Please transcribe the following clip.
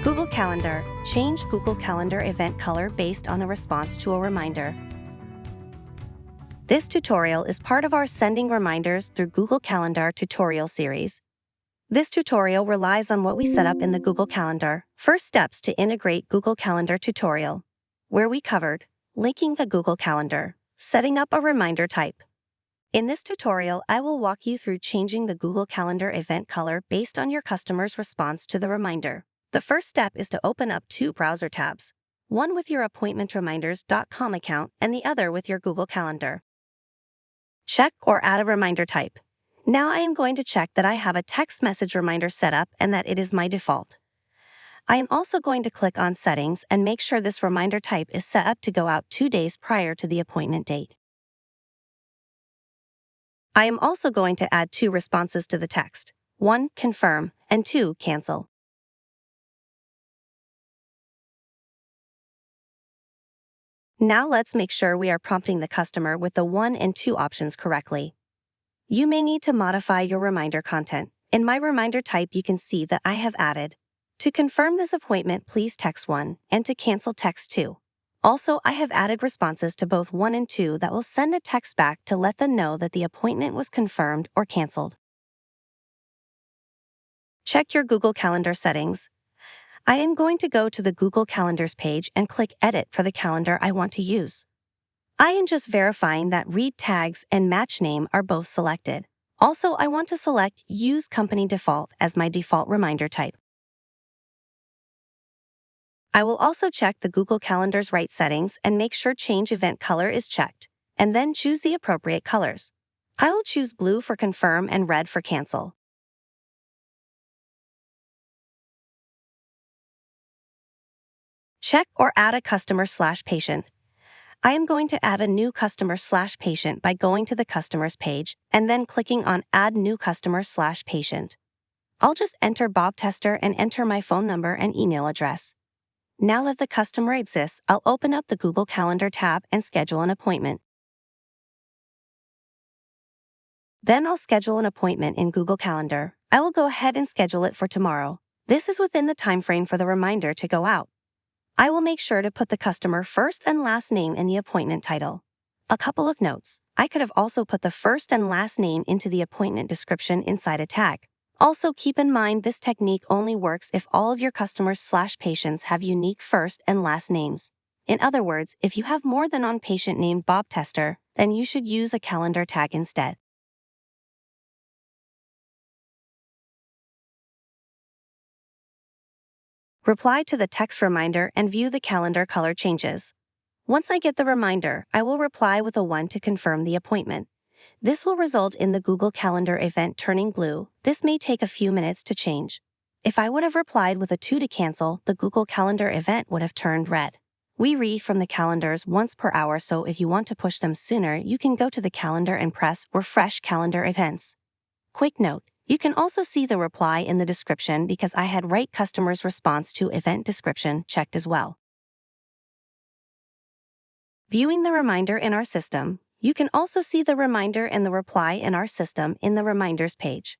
Google Calendar. Change Google Calendar event color based on the response to a reminder. This tutorial is part of our Sending Reminders through Google Calendar tutorial series. This tutorial relies on what we set up in the Google Calendar. First steps to integrate Google Calendar tutorial, where we covered linking the Google Calendar, setting up a reminder type. In this tutorial, I will walk you through changing the Google Calendar event color based on your customer's response to the reminder. The first step is to open up two browser tabs, one with your AppointmentReminders.com account and the other with your Google Calendar. Check or add a reminder type. Now I am going to check that I have a text message reminder set up and that it is my default. I am also going to click on Settings and make sure this reminder type is set up to go out 2 days prior to the appointment date. I am also going to add 2 responses to the text, 1, confirm, and 2, cancel. Now let's make sure we are prompting the customer with the 1 and 2 options correctly. You may need to modify your reminder content. In my reminder type, you can see that I have added, to confirm this appointment, please text 1, and to cancel, text 2. Also, I have added responses to both 1 and 2 that will send a text back to let them know that the appointment was confirmed or canceled. Check your Google Calendar settings. I am going to go to the Google Calendars page and click Edit for the calendar I want to use. I am just verifying that Read Tags and Match Name are both selected. Also, I want to select Use Company Default as my default reminder type. I will also check the Google Calendar's right settings and make sure Change Event Color is checked, and then choose the appropriate colors. I will choose blue for confirm and red for cancel. Check or add a customer/patient. I am going to add a new customer/patient by going to the Customers page and then clicking on Add New Customer/Patient. I'll just enter Bob Tester and enter my phone number and email address. Now that the customer exists, I'll open up the Google Calendar tab and schedule an appointment. Then I'll schedule an appointment in Google Calendar. I will go ahead and schedule it for tomorrow. This is within the time frame for the reminder to go out. I will make sure to put the customer first and last name in the appointment title. A couple of notes. I could have also put the first and last name into the appointment description inside a tag. Also, keep in mind this technique only works if all of your customers/patients have unique first and last names. In other words, if you have more than one patient named Bob Tester, then you should use a calendar tag instead. Reply to the text reminder and view the calendar color changes. Once I get the reminder, I will reply with a 1 to confirm the appointment. This will result in the Google Calendar event turning blue. This may take a few minutes to change. If I would have replied with a 2 to cancel, the Google Calendar event would have turned red. We read from the calendars once per hour, so if you want to push them sooner, you can go to the calendar and press Refresh Calendar Events. Quick note. You can also see the reply in the description because I had Right Customer's Response to Event Description checked as well. Viewing the reminder in our system, you can also see the reminder and the reply in our system in the Reminders page.